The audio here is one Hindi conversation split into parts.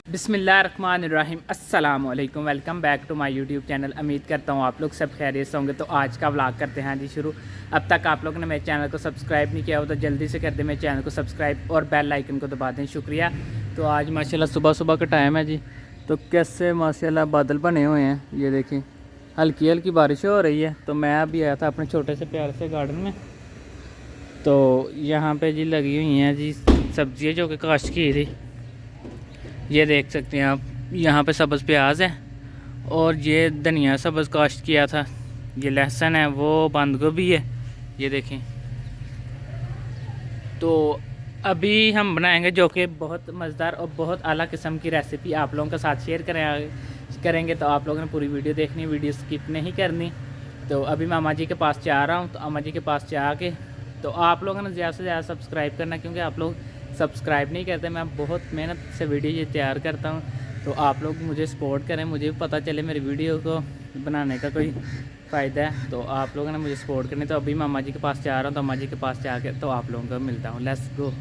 बिस्मिल्लाहिर्रहमानिर्रहीम अस्सलाम वालेकुम। Welcome back to my YouTube channel. उम्मीद करता हूँ आप लोग सब खैरियत से होंगे। तो आज का व्लॉग करते हैं जी शुरू। अब तक आप लोगों ने मेरे चैनल को सब्सक्राइब नहीं किया हो तो जल्दी से कर दें मेरे चैनल को सब्सक्राइब और बेल आइकन को दबा दें। शुक्रिया। तो आज माशाल्लाह सुबह सुबह का टाइम है जी। तो कैसे माशाल्लाह बादल बने हुए हैं, ये देखें हल्की हल्की बारिश हो रही है। तो मैं अभी आया था अपने छोटे से प्यारे से गार्डन में। तो यहाँ पे जी लगी हुई हैं जी सब्जियाँ जो कि काश्त की थी, ये देख सकते हैं आप। यहाँ पे सब्ज़ प्याज है और ये धनिया सब्ज़ काश्त किया था। ये लहसुन है, वो बंद गोभी है, ये देखें। तो अभी हम बनाएंगे जो कि बहुत मज़ेदार और बहुत आला किस्म की रेसिपी आप लोगों के साथ शेयर करेंगे। तो आप लोगों ने पूरी वीडियो देखनी, वीडियो स्किप नहीं करनी। तो अभी मैं अम्मा जी के पास जा रहा हूँ। तो अम्मा जी के पास जा के तो आप लोगों ने ज़्यादा से ज़्यादा सब्सक्राइब करना, क्योंकि आप लोग सब्सक्राइब नहीं करते। मैं बहुत मेहनत से वीडियो ये तैयार करता हूँ। तो आप लोग मुझे सपोर्ट करें, मुझे भी पता चले मेरी वीडियो को बनाने का कोई फ़ायदा है। तो आप लोगों ने मुझे सपोर्ट करनी। तो अभी मैं अम्मा जी के पास जा रहा हूँ। तो अम्मा जी के पास जाकर तो आप लोगों को मिलता हूँ। Let's go.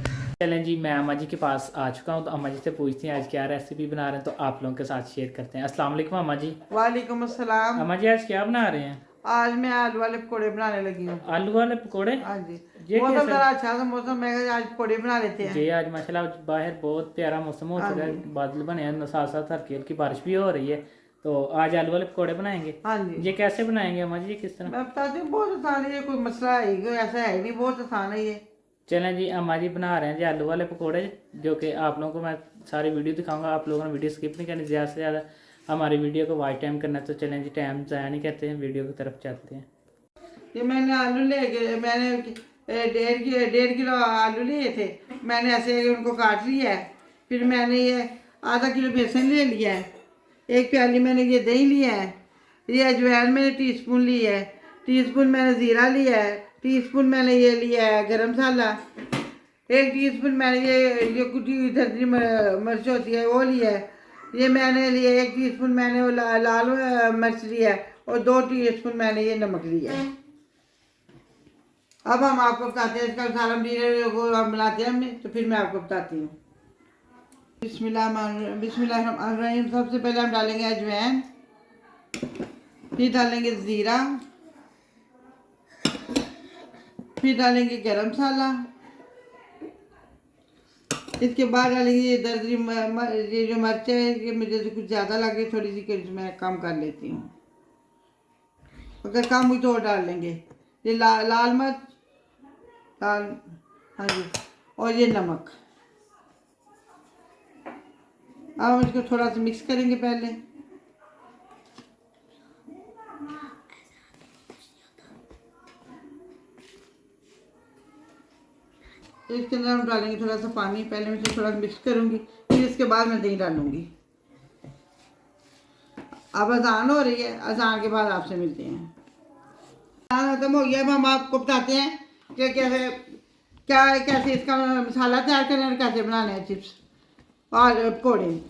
चलें जी, मैं अम्मा जी के पास आ चुका हूँ। तो अम्मा जी से पूछते हैं आज क्या रेसिपी बना रहे हैं। तो आप लोगों के साथ शेयर करते हैं। अस्सलाम वालेकुम अम्मा जी। वालेकुम अस्सलाम। अम्मा जी आज क्या बना रहे हैं? आज मैं आलू वाले पकौड़े बनाने लगी हूँ। आलू वाले पकौड़े? हाँ जी, ये मौसम कैसे? जरा अच्छा था मौसम, मैं कहा आज पकौड़े बना लेते हैं। जी आज माशाल्लाह बाहर बहुत प्यारा मौसम हो हाँ चुका जी, है, बादल बने हैं, साथ साथ हल्की हल्की बारिश भी हो रही है। तो आज आलू वाले पकौड़े बनाएंगे। हाँ जी। ये कैसे बनाएंगे अम्मा जी, ये किस तरह? मैं बताती हूँ, बहुत आसान है ये, कोई मसला है ही कोई ऐसा है ही नहीं, बहुत आसान है ये। चलें जी, अम्मा जी बना रहे हैं जी आलू वाले पकौड़े, जो कि आप लोगों को मैं सारी वीडियो दिखाऊंगा। आप लोगों ने वीडियो स्किप नहीं करनी, ज़्यादा से ज़्यादा हमारी वीडियो को वॉच टाइम करना। तो चलें जी, टाइम ज़ाया नहीं करते हैं, वीडियो की तरफ चलते हैं। ये मैंने आलू ले के मैंने 1.5 किलो आलू लिए थे। मैंने ऐसे उनको काट लिया है। फिर मैंने ये आधा किलो बेसन ले लिया है। 1 प्याली मैंने ये दही लिया है। ये अजवाइन मैंने टीस्पून लिया है। टीस्पून मैंने ज़ीरा लिया है। टीस्पून मैंने ये लिया है गरम मसाला। 1 टीस्पून मैंने ये कुटी हुई धरती मिर्च होती है वो लिया है। ये मैंने लिया 1 टीस्पून मैंने वो लाल मिर्च लिया है। और 2 टीस्पून मैंने ये नमक लिया है। अब हम आपको बताते हैं इसका मसाला को हम बनाते हैं हमने, तो फिर मैं आपको बताती हूँ। बिस्मिल्लाहिर्रहमानिर्रहीम। सबसे पहले हम डालेंगे अजवाइन, फिर डालेंगे ज़ीरा, फिर डालेंगे गरम मसाला, इसके बाद डालेंगे ये दरदरी ये जो मिर्च है, ये मुझे कुछ ज़्यादा लग रही, थोड़ी सी मैं कम कर लेती हूँ। अगर कम हुई तो और डाल लेंगे। ये लाल मिर्च, लाल, हाँ जी, और ये नमक। अब हम इसको थोड़ा सा मिक्स करेंगे पहले। इसके अंदर हम डालेंगे थोड़ा सा पानी। पहले मैं इसे थोड़ा मिक्स करूंगी, फिर इसके बाद मैं दही डालूंगी। अब अजान हो रही है, अजान के बाद आपसे मिलते हैं। अजान खत्म हो गया। अब हम आपको बताते हैं कि कैसे इसका मसाला तैयार करना है और कैसे बनाने हैं चिप्स और पकौड़े।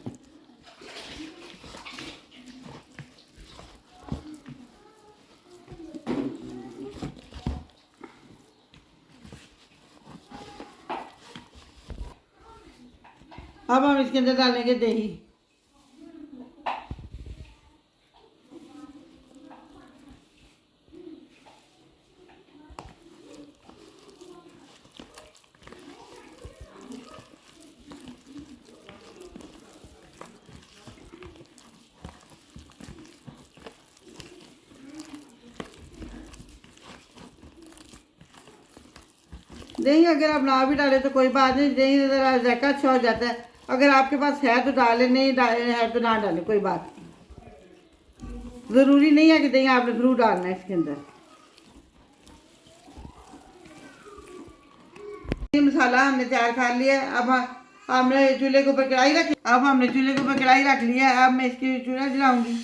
अब हम इसके अंदर डालेंगे दही। दही अगर आप ना भी डालें तो कोई बात नहीं, दही ज़रा जायका अच्छा हो जाता है। अगर आपके पास है तो डालें, नहीं है तो ना डालें, कोई बात नहीं। ज़रूरी नहीं है कि दही आपने ज़रूर डालना है इसके अंदर। ये मसाला हमने तैयार कर लिया है। अब हमने चूल्हे के ऊपर कढ़ाई रख अब हमने चूल्हे के ऊपर कढ़ाई रख लिया है। अब मैं इसकी चूल्हा जलाऊंगी।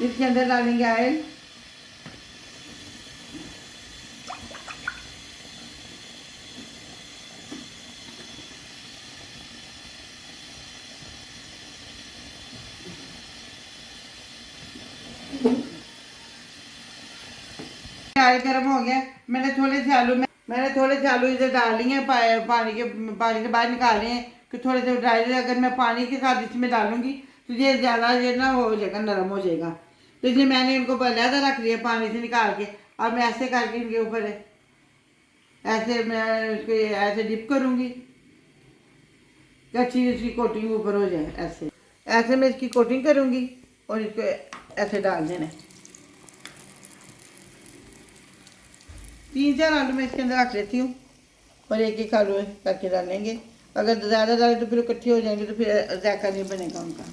इसके अंदर डालेंगे ऑयल। ऑयल गर्म हो गया। मैंने थोड़े से आलू इधर डाल लिए हैं, पानी से बाहर निकाले हैं कि थोड़े से ड्राई। अगर मैं पानी के साथ इसमें डालूंगी तो ये ज़्यादा ये ना हो जाएगा, नरम हो जाएगा। तो इसलिए मैंने इनको अलहदा रख लिया पानी से निकाल के। अब मैं ऐसे करके इनके ऊपर ऐसे मैं इसको ऐसे डिप करूँगी कि अच्छी इसकी कोटिंग ऊपर हो जाए। ऐसे ऐसे मैं इसकी कोटिंग करूँगी और इसको ऐसे डाल देना। 3-4 आलू मैं इसके अंदर रख लेती हूँ और एक एक आलू करके डालेंगे। अगर ज़्यादा डालें तो फिर इकट्ठे हो जाएंगे तो फिर जायका नहीं बनेगा उनका।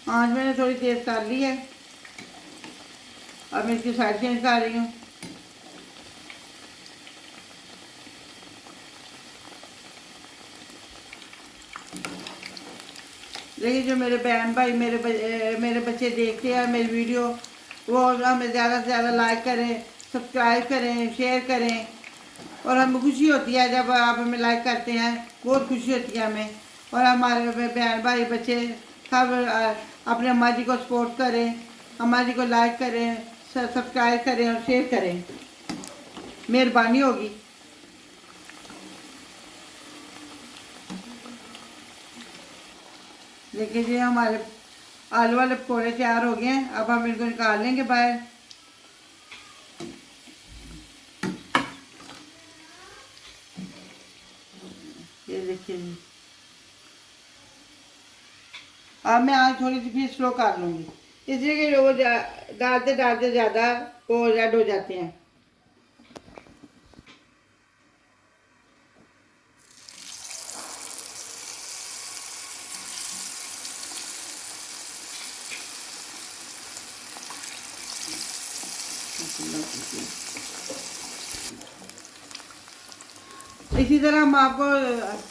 आँच मैंने थोड़ी तेज़ कर ली है। अब मैं इसकी साइड चेंज कर रही हूँ। देखिए जो मेरे बहन भाई मेरे बच्चे देखते हैं मेरी वीडियो, वो हमें ज़्यादा से ज़्यादा लाइक करें, सब्सक्राइब करें, शेयर करें। और हमें खुशी होती है जब आप हमें लाइक करते हैं, बहुत खुशी होती है हमें। और हमारे बहन भाई बच्चे सब अपने अम्मा जी को सपोर्ट करें, अम्मा जी को लाइक करें, सब्सक्राइब करें और शेयर करें, मेहरबानी होगी। देखिए जी हमारे आलू वाले पकौड़े तैयार हो गए हैं। अब हम इनको निकाल लेंगे बाहर। ये देखिए जी, अब मैं आज थोड़ी सी फिर स्लो कर लूँगी, इसलिए कि वो डालते डालते ज़्यादा वो रेड हो जाते हैं। इसी तरह हम आपको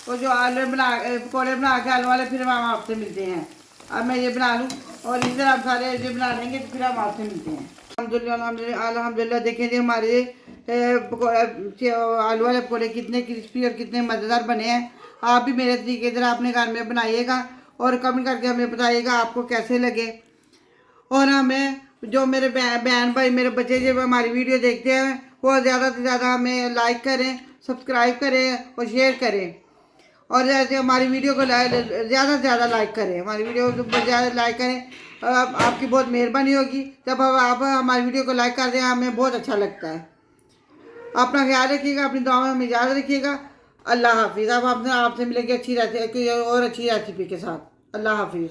वो जो आलू पकौड़े बना के आलू वाले फिर हम आपसे मिलते हैं। अब मैं ये बना लूँ और इधर आप सारे ये बना लेंगे तो फिर हम आपसे मिलते हैं। अल्हम्दुलिल्लाह देखिए जी हमारे आलू वाले पकौड़े कितने क्रिस्पी और कितने मज़ेदार बने हैं। आप भी मेरे तरीके से अपने घर में बनाइएगा और कमेंट करके हमें बताइएगा आपको कैसे लगे। और हमें जो मेरे बहन भाई मेरे बच्चे जब हमारी वीडियो देखते हैं वो ज़्यादा से ज़्यादा हमें लाइक करें, सब्सक्राइब करें और शेयर करें। और जैसे हमारी वीडियो को ज़्यादा से ज़्यादा लाइक करें, हमारी वीडियो को ज़्यादा लाइक करें। आपकी बहुत मेहरबानी होगी जब आप हमारी वीडियो को लाइक कर दें, हमें बहुत अच्छा लगता है। अपना ख्याल रखिएगा, अपनी दुआ में हमें याद रखिएगा। अल्लाह हाफिज़। अब आपसे मिलेंगे अच्छी रेसिपी और अच्छी रेसिपी के साथ। अल्लाह हाफिज़।